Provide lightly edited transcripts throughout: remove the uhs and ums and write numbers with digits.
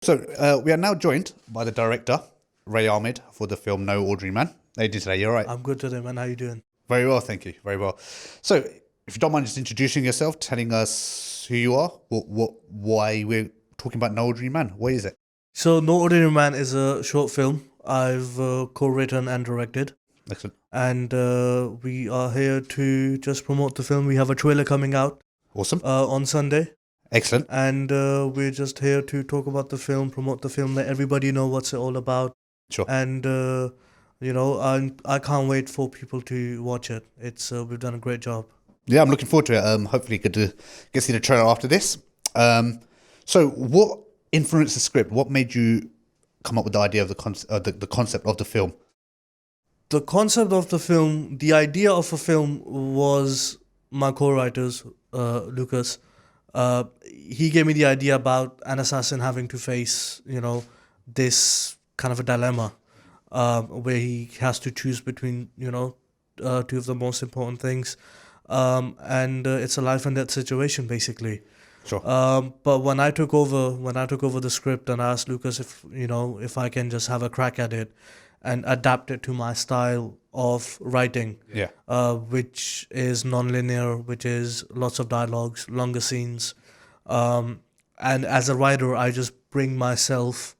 So we are now joined by the director, Ray Ahmed, for the film No Ordinary Man. How you doing today? You all right? I'm good today, man. How you doing? Very well, thank you. Very well. So, if you don't mind just introducing yourself, telling us who you are, why we're talking about No Ordinary Man. What is it? So, No Ordinary Man is a short film I've co-written and directed, Excellent. and we are here to just promote the film. We have a trailer coming out Awesome. on Sunday, Excellent. and we're just here to talk about the film, promote the film, let everybody know what's it all about, Sure. and I can't wait for people to watch it. It's we've done a great job. Yeah, I'm looking forward to it. Hopefully, get to see the trailer after this. So, what influenced the script? What made you come up with the idea of the concept of the film? The concept of the film, the idea of a film was my co-writers, Lucas. He gave me the idea about an assassin having to face, this kind of a dilemma, where he has to choose between, two of the most important things, and it's a life and death situation, basically. Sure. But when I took over the script and asked Lucas if I can just have a crack at it and adapt it to my style of writing, Yeah. which is non-linear, which is lots of dialogues, longer scenes, and as a writer, I just bring myself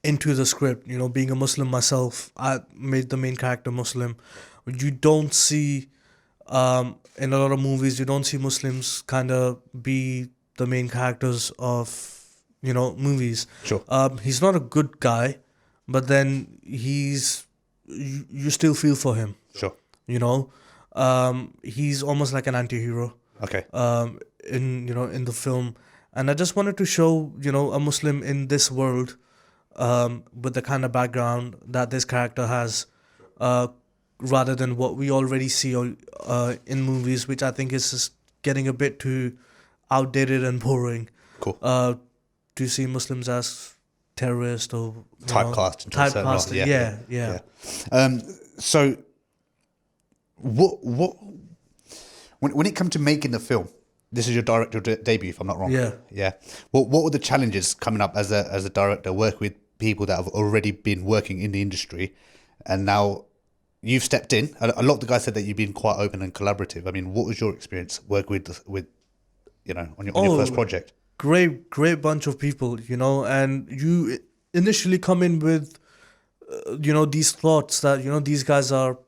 into the script. Being a Muslim myself, I made the main character Muslim. You don't see in a lot of movies, you don't see Muslims kind of be the main characters of movies. Sure. He's not a good guy, but then you still feel for him. Sure. He's almost like an anti-hero. Okay. In the film, and I just wanted to show a Muslim in this world, with the kind of background that this character has, rather than what we already see in movies, which I think is just getting a bit too outdated and boring. Cool. To see Muslims as terrorists or Typecast. typecast. Yeah. So, what when it comes to making the film, this is your directorial debut, if I'm not wrong. Yeah. What were the challenges coming up as a director, working with people that have already been working in the industry, and now you've stepped in? A lot of the guys said that you've been quite open and collaborative. I mean, what was your experience working with on your first project? Great bunch of people, and you initially come in with these thoughts that these guys are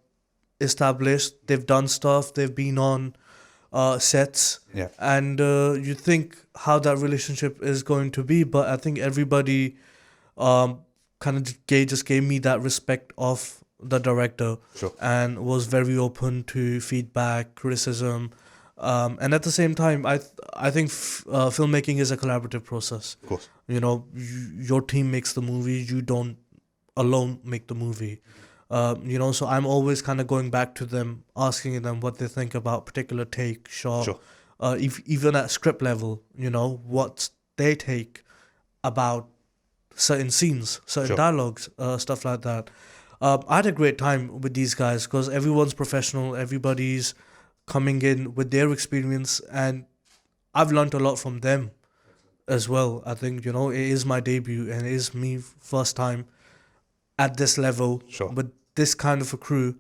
established, they've done stuff, they've been on sets, Yeah. and you think how that relationship is going to be, but I think everybody kind of just gave me that respect of the director. Sure. And was very open to feedback, criticism, and at the same time, I think filmmaking is a collaborative process. Of course. Your team makes the movie, you don't alone make the movie. So I'm always kind of going back to them, asking them what they think about particular take, shot, Sure. even at script level, what they take about certain scenes, certain Sure. dialogues, stuff like that. I had a great time with these guys because everyone's professional, everybody's coming in with their experience, and I've learned a lot from them as well. I think, it is my debut and it is me first time at this level. Sure. With this kind of a crew.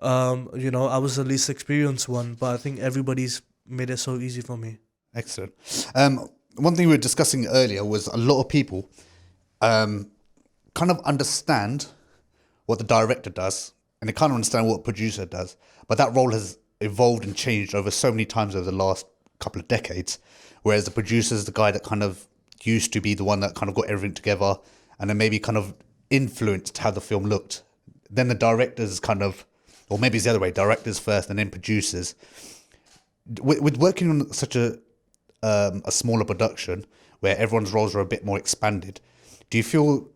I was the least experienced one, but I think everybody's made it so easy for me. Excellent. One thing we were discussing earlier was a lot of people kind of understand what the director does, and they kind of understand what a producer does, but that role has evolved and changed over so many times over the last couple of decades, whereas the producer is the guy that kind of used to be the one that kind of got everything together and then maybe kind of influenced how the film looked. Then the directors kind of, or maybe it's the other way, directors first and then producers. With working on such a smaller production where everyone's roles are a bit more expanded, do you feel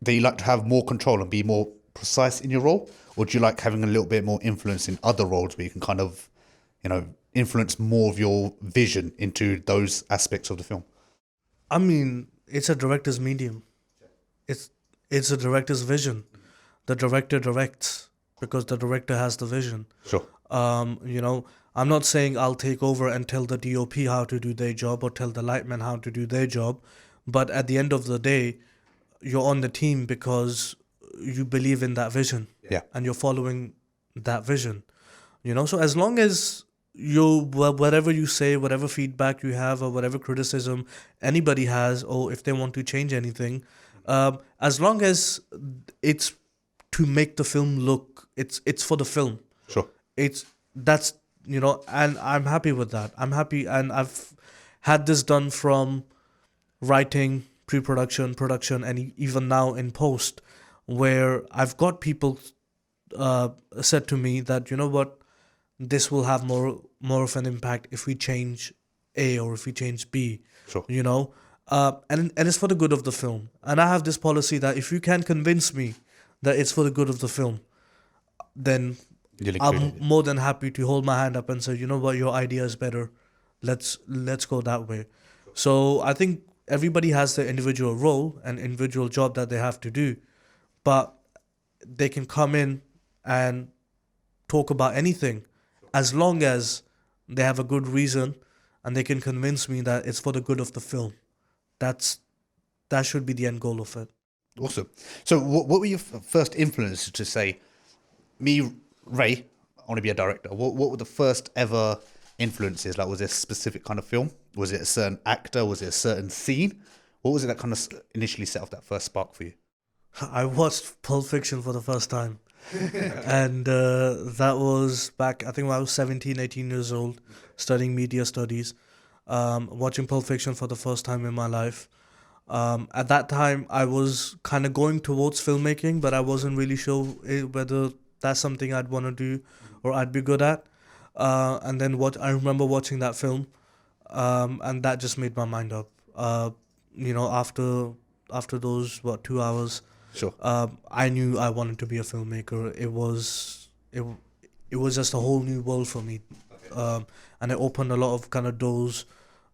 that you like to have more control and be more precise in your role, or do you like having a little bit more influence in other roles where you can kind of, influence more of your vision into those aspects of the film? I mean, it's a director's medium. It's a director's vision. The director directs because the director has the vision. Sure. I'm not saying I'll take over and tell the DOP how to do their job or tell the lightmen how to do their job, but at the end of the day, you're on the team because you believe in that vision, Yeah. and you're following that vision. So as long as whatever you say, whatever feedback you have, or whatever criticism anybody has, or if they want to change anything, as long as it's to make the film look, it's for the film. Sure. It's that's and I'm happy with that. I'm happy, and I've had this done from writing, pre-production, production, and even now in post, where I've got people said to me that, you know what, this will have more of an impact if we change A or if we change B. Sure. And it's for the good of the film. And I have this policy that if you can convince me that it's for the good of the film, then You'll include I'm it. more than happy to hold my hand up and say, you know what, your idea is better. Let's go that way. So I think everybody has their individual role and individual job that they have to do, but they can come in and talk about anything as long as they have a good reason and they can convince me that it's for the good of the film. That should be the end goal of it. Awesome. So what were your first influences to say, me, Ray, I want to be a director? What were the first ever influences? Like, was it a specific kind of film? Was it a certain actor? Was it a certain scene? What was it that kind of initially set off that first spark for you? I watched Pulp Fiction for the first time. And that was back, I think, when I was 17, 18 years old, studying media studies, watching Pulp Fiction for the first time in my life. At that time, I was kind of going towards filmmaking, but I wasn't really sure whether that's something I'd want to do or I'd be good at. And then I remember watching that film, and that just made my mind up. After those 2 hours, Sure. I knew I wanted to be a filmmaker. It was just a whole new world for me, and it opened a lot of kind of doors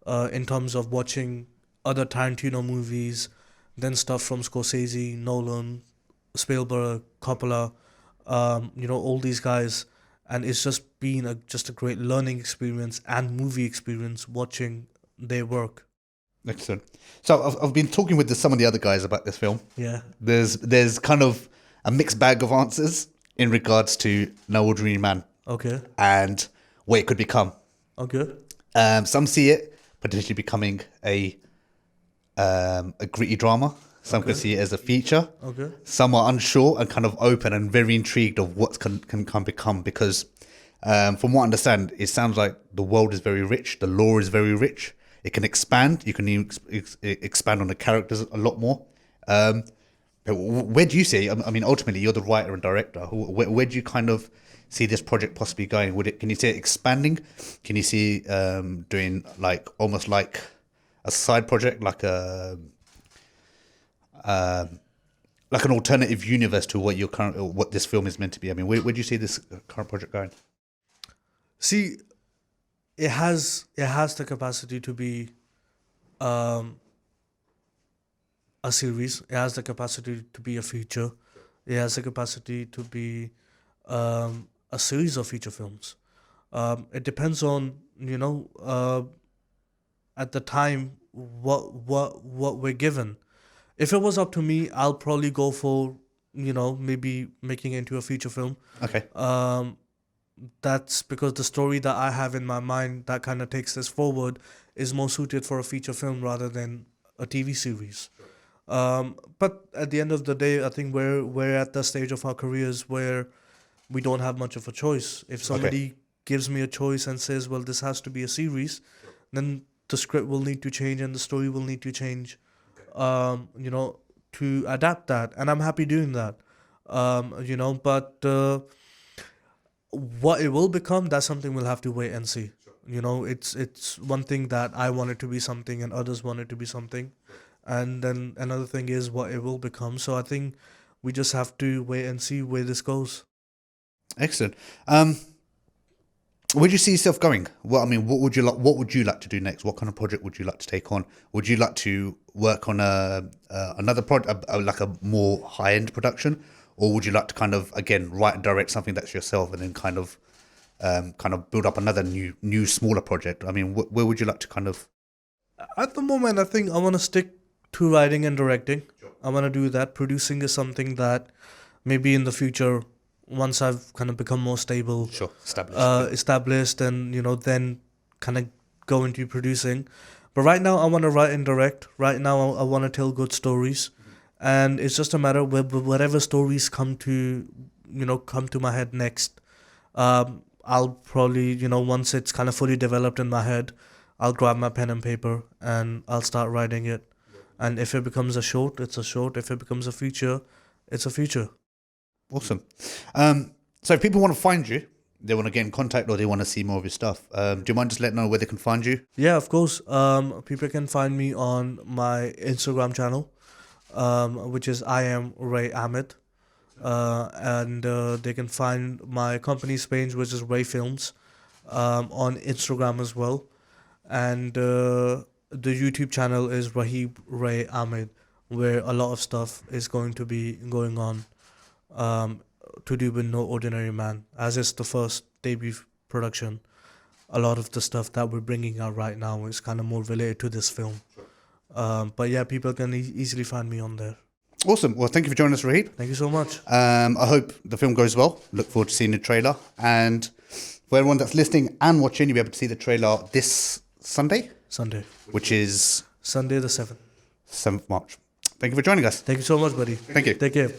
in terms of watching other Tarantino movies, then stuff from Scorsese, Nolan, Spielberg, Coppola, all these guys, and it's just been just a great learning experience and movie experience watching their work. Excellent. So I've been talking with some of the other guys about this film. Yeah. There's kind of a mixed bag of answers in regards to No Ordinary Man Okay. and what it could become. Okay. Some see it potentially becoming a gritty drama. Some could see it as a feature. Okay. Some are unsure and kind of open and very intrigued of what can become, because from what I understand, it sounds like the world is very rich, the lore is very rich. It can expand. You can expand on the characters a lot more. But where do you see? I mean, ultimately, you're the writer and director. Where do you kind of see this project possibly going? Can you see it expanding? Can you see doing almost like a side project, like an alternative universe to what this film is meant to be? I mean, where do you see this current project going? See, it has the capacity to be a series. It has the capacity to be a feature. It has the capacity to be a series of feature films. It depends on at the time what we're given. If it was up to me, I'll probably go for maybe making it into a feature film. Okay. That's because the story that I have in my mind that kind of takes this forward is more suited for a feature film rather than a TV series. But at the end of the day, I think we're at the stage of our careers where we don't have much of a choice. If somebody gives me a choice and says, well, this has to be a series, then the script will need to change and the story will need to change, to adapt that. And I'm happy doing that. But what it will become, that's something we'll have to wait and see. It's one thing that I want it to be something and others want it to be something. And then another thing is what it will become. So I think we just have to wait and see where this goes. Excellent. Where do you see yourself going? Well, I mean, what would you like to do next? What kind of project would you like to take on? Would you like to work on another project, like a more high-end production? Or would you like to kind of, again, write and direct something that's yourself and then kind of build up another new smaller project? I mean, where would you like to kind of... At the moment, I think I want to stick to writing and directing. I want to do that. Producing is something that maybe in the future, once I've kind of become more stable, Sure, established. established, and then kind of go into producing. But right now, I want to write and direct. Right now, I want to tell good stories, and it's just a matter of whatever stories come to my head next. I'll probably, once it's kind of fully developed in my head, I'll grab my pen and paper and I'll start writing it. And if it becomes a short, it's a short. If it becomes a feature, it's a feature. Awesome. So if people want to find you, they want to get in contact or they want to see more of your stuff, do you mind just letting know where they can find you? Yeah, of course. People can find me on my Instagram channel, which is I am Ray Ahmed. And they can find my company's page, which is Ray Films, on Instagram as well. And the YouTube channel is Raheeb Ray Ahmed, where a lot of stuff is going to be going on to do with No Ordinary Man. As it's the first debut production, a lot of the stuff that we're bringing out right now is kind of more related to this film. But yeah, people can easily find me on there. Awesome. Well, thank you for joining us, Raheeb. Thank you so much. I hope the film goes well. Look forward to seeing the trailer. And for everyone that's listening and watching, you'll be able to see the trailer this Sunday, which is Sunday the 7th. 7th March. Thank you for joining us. Thank you so much, buddy. Thank you. Take care.